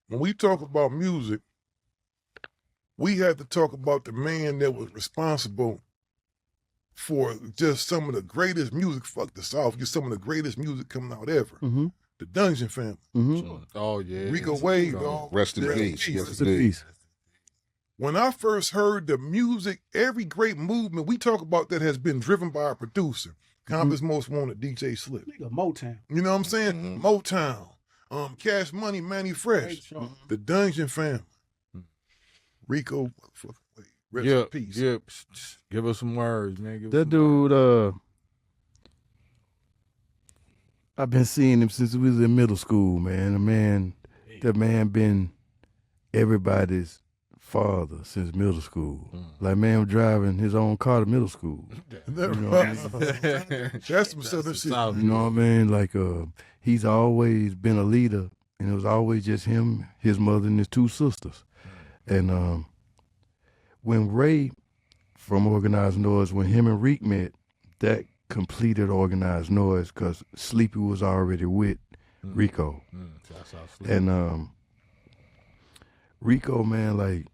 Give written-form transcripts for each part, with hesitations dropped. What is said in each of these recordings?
when we talk about music, we had to talk about the man that was responsible for just some of the greatest music. Fuck the South, just some of the greatest music coming out ever. Mm-hmm. The Dungeon Family. Mm-hmm. Oh yeah, Rico Wade, dog. Rest in peace. Rest in peace. When I first heard the music, every great movement we talk about that has been driven by a producer. Compton's Most Wanted, DJ Slip. Nigga, Motown. You know what I'm saying? Motown. Cash Money, Manny Fresh. The Dungeon Family. Rico, rest in peace. Yeah, give us some words, man. That dude, I've been seeing him since we was in middle school, man. That man been everybody's father since middle school. Like, man was driving his own car to middle school. You know what I mean? That's some Southern shit. You know what I mean? Like, he's always been a leader, and it was always just him, his mother, and his two sisters. And when Ray from Organized Noise, when him and Reek met, that completed Organized Noise because Sleepy was already with Rico. And Rico, man, like,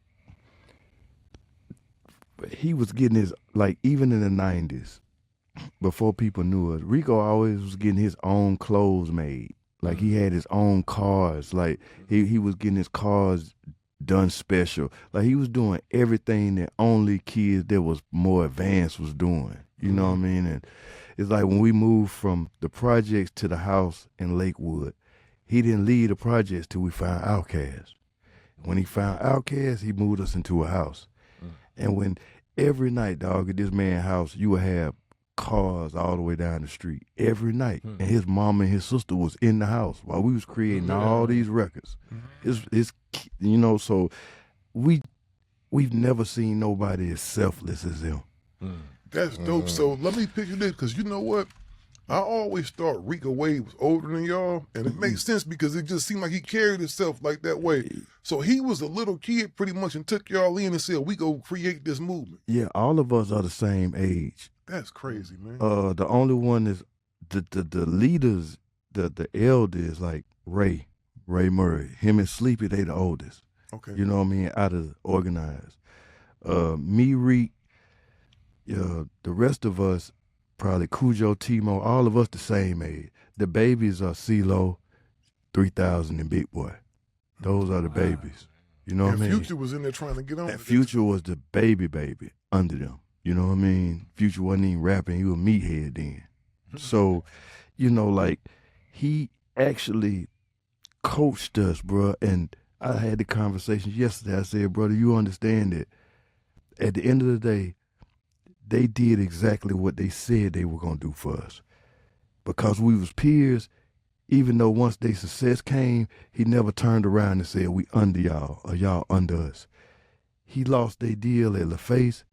he was getting his, like, even in the 90s, before people knew us, Rico always was getting his own clothes made. Like, he had his own cars. Like, he was getting his cars done special. Like, he was doing everything that only kids that was more advanced was doing. You know what I mean? And it's like when we moved from the projects to the house in Lakewood, he didn't leave the projects till we found Outkast. When he found Outkast, he moved us into a house. And when every night, dog, at this man's house, you would have cars all the way down the street every night. And his mom and his sister was in the house while we was creating all these records. It's you know, so we've never seen nobody as selfless as him. That's dope. So let me picture this, because you know what? I always thought Rico Wade was older than y'all, and it makes sense because it just seemed like he carried himself like that way. So he was a little kid pretty much and took y'all in and said, we go create this movement. Yeah, all of us are the same age. That's crazy, man. The only one is the leaders, the elders, like Ray Murray. Him and Sleepy, they the oldest. Okay. You know what I mean? Out of Organized. Me, Reek, the rest of us, probably Cujo, Timo, all of us the same age. The babies are CeeLo, 3000, and Big Boy. Those are the babies. You know what I mean? Future was in there trying to get on. And Future was the baby under them. You know what I mean? Future wasn't even rapping. He was meathead then. So, you know, like, he actually coached us, bro. And I had the conversation yesterday. I said, brother, you understand that at the end of the day, they did exactly what they said they were going to do for us. Because we was peers, even though once their success came, he never turned around and said, we under y'all or y'all under us. He lost their deal at LaFace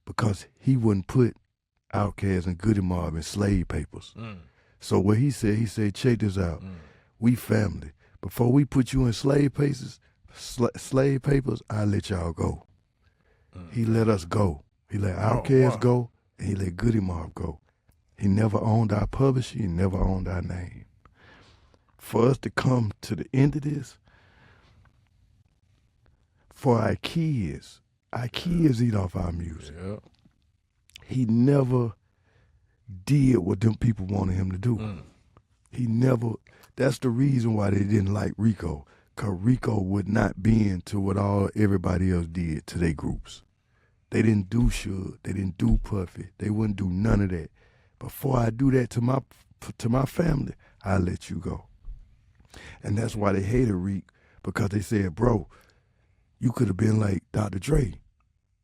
because he wouldn't put Outkast and Goody Mob in slave papers. So what he said, check this out. We family. Before we put you in slave papers, I'll let y'all go. He let us go. He let Outkast go, and he let Goody Mob go. He never owned our publishing. He never owned our name. For us to come to the end of this, for our kids eat off our music. Yeah. He never did what them people wanted him to do. He never, that's the reason why they didn't like Rico, because Rico would not bend to what everybody else did to their groups. They didn't do Suge. They didn't do Puffy. They wouldn't do none of that. Before I do that to my family, I'll let you go. And that's why they hated Reek, because they said, bro, you could have been like Dr. Dre.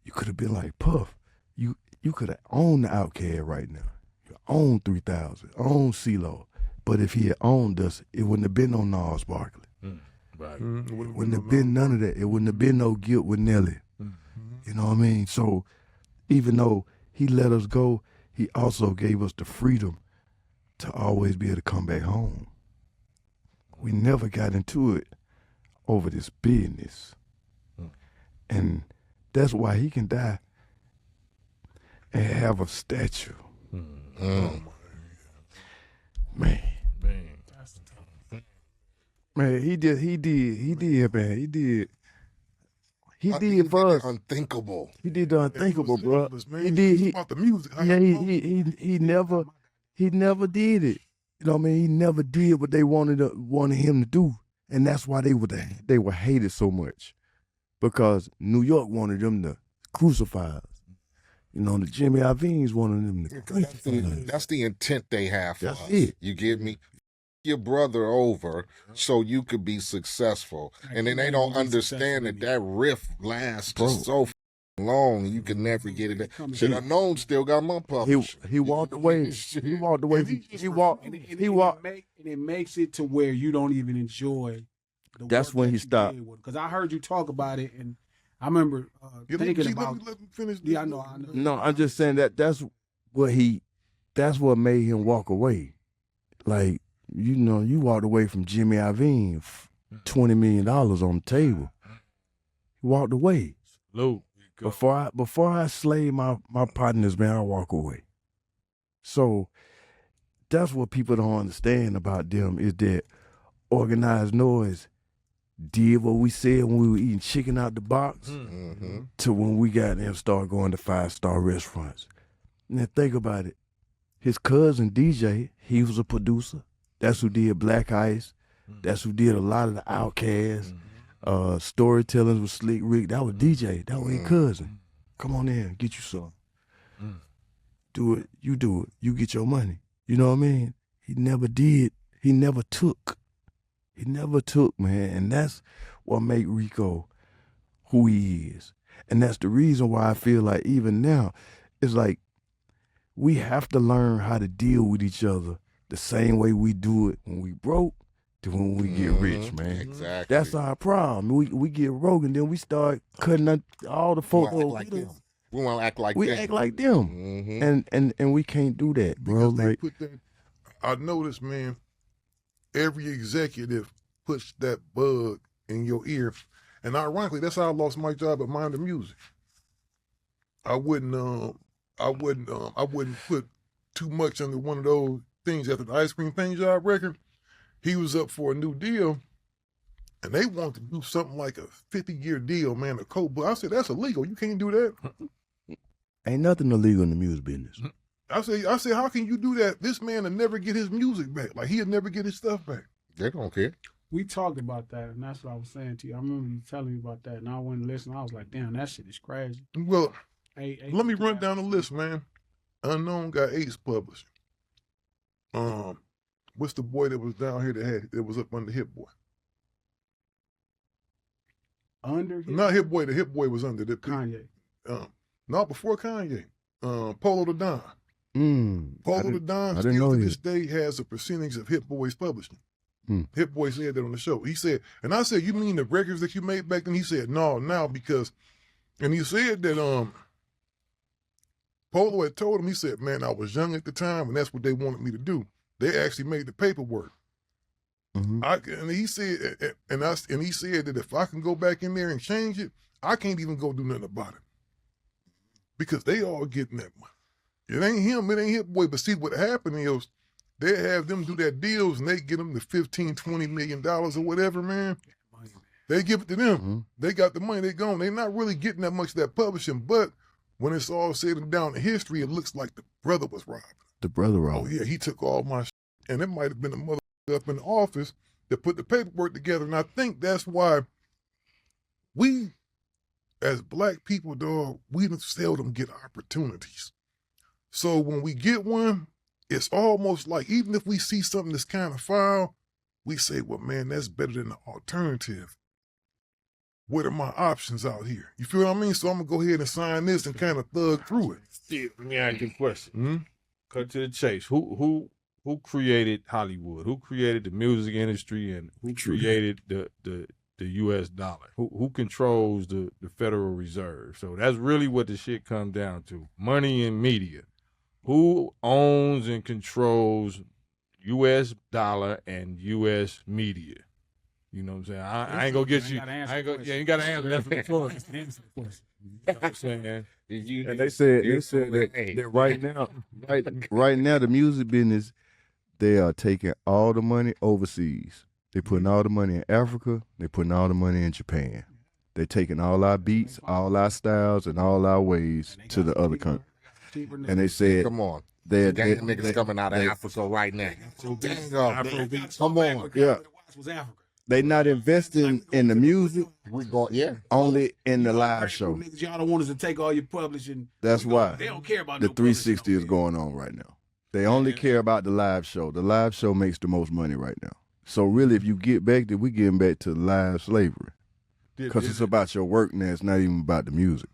You could have been like Puff. You could have owned the Outkast right now. You own 3000, own CeeLo. But if he had owned us, it wouldn't have been no Nas Barkley. Right. It wouldn't have been none of that. It wouldn't have been no Gipp with Nelly. You know what I mean? So even though he let us go, he also gave us the freedom to always be able to come back home. We never got into it over this business. And that's why he can die and have a statue. Man. Man, he did, man. He did for us. Unthinkable. He did the unthinkable, bro. Man. He did. About the music. Yeah, he never did it. You know what I mean? He never did what they wanted him to do, and that's why they were hated so much, because New York wanted them to crucify us. You know, the Jimmy Iovine's wanted them to crucify us. That's the intent they have for That's us. it. You get me? Your brother over so you could be successful, and then they don't understand that riff lasts so long you can never get it. Should have known. Still got my publisher. He walked away. He walked away. He walked. And it makes it to where you don't even enjoy. That's when he stopped. Because I heard you talk about it, and I remember thinking about. Let me finish. Yeah, I know. No, I'm just saying that's what made him walk away. Like, you know, you walked away from Jimmy Iovine, $20 million on the table. He walked away. Luke. Before I slay my partners, man, I walk away. So that's what people don't understand about them, is that organized noise did what we said when we were eating chicken out the box to when we got them start going to 5-star restaurants. And then think about it. His cousin DJ, he was a producer. That's who did Black Ice. That's who did a lot of the Outcasts. Storytellers with Slick Rick. That was DJ. That was his cousin. Come on in, get you some. Do it. You get your money. You know what I mean? He never did. He never took. He never took, man. And that's what make Rico who he is. And that's the reason why I feel like even now, it's like we have to learn how to deal with each other the same way we do it when we broke to when we get rich, man. Exactly. That's our problem. We get broke and then we start cutting all the folks. We want to act like them. We act like them. And we can't do that, bro. Because they put that, I noticed, man, every executive puts that bug in your ear. And ironically, that's how I lost my job at Mind the Music. I wouldn't put too much under one of those things after the Ice Cream Paint Job record. He was up for a new deal, and they wanted to do something like a 50-year deal, man, a code book. I said, that's illegal. You can't do that. Ain't nothing illegal in the music business. I said, how can you do that? This man will never get his music back. Like, he'll never get his stuff back. They don't care. We talked about that, and that's what I was saying to you. I remember you telling me about that, and I went and listened. I was like, damn, that shit is crazy. Well, Hey, let me run down the list, man. Unknown got Ace Publishing. What's the boy that was down here that was up under Hit Boy? Under Hit? Not Hit Boy. The Hit Boy was under the Kanye. Not before Kanye. Polo the Don. Polo the Don still to this day has a percentage of Hit Boy's publishing. Hit Boy said that on the show. He said, and I said, you mean the records that you made back then? He said, no, now because, and he said that Polo had told him, he said, man, I was young at the time, and that's what they wanted me to do. They actually made the paperwork. And he said, and he said that if I can go back in there and change it, I can't even go do nothing about it because they all getting that money. It ain't him, it ain't Hit Boy. But see, what happened is they have them do their deals and they get them the $15-20 million or whatever, man. They give it to them. They got the money. They gone. They're not really getting that much of that publishing, but when it's all said and down in history, it looks like the brother was robbed. The brother robbed. Oh yeah, he took all my shit. And it might have been a mother up in the office that put the paperwork together. And I think that's why we, as black people, dog, we seldom get opportunities. So when we get one, it's almost like, even if we see something that's kind of foul, we say, well, man, that's better than the alternative. What are my options out here? You feel what I mean? So I'm going to go ahead and sign this and kind of thug through it. Steve, let me ask you a question. Cut to the chase. Who created Hollywood? Who created the music industry, and who created the U.S. dollar? Who controls the Federal Reserve? So that's really what the shit comes down to. Money and media. Who owns and controls U.S. dollar and U.S. media? You know what I'm saying? I ain't gonna get you. You gotta answer that for the floor. You know what I'm saying? And they said that right now the music business, they are taking all the money overseas. They putting all the money in Africa. They putting all the money in Japan. They taking all our beats, all our styles, and all our ways to the other country. And they said, Come on. They're Gang niggas coming out of Africa right now. Come on. Yeah. They not investing in the music. We go, yeah. Only in the live show. Niggas, y'all don't want us to take all your publishing. That's why They don't care about the no 360 is publishing. going on right now. They only care about the live show. The live show makes the most money right now. So really, if you get back to, we getting back to live slavery. Because it's about your work now. It's not even about the music.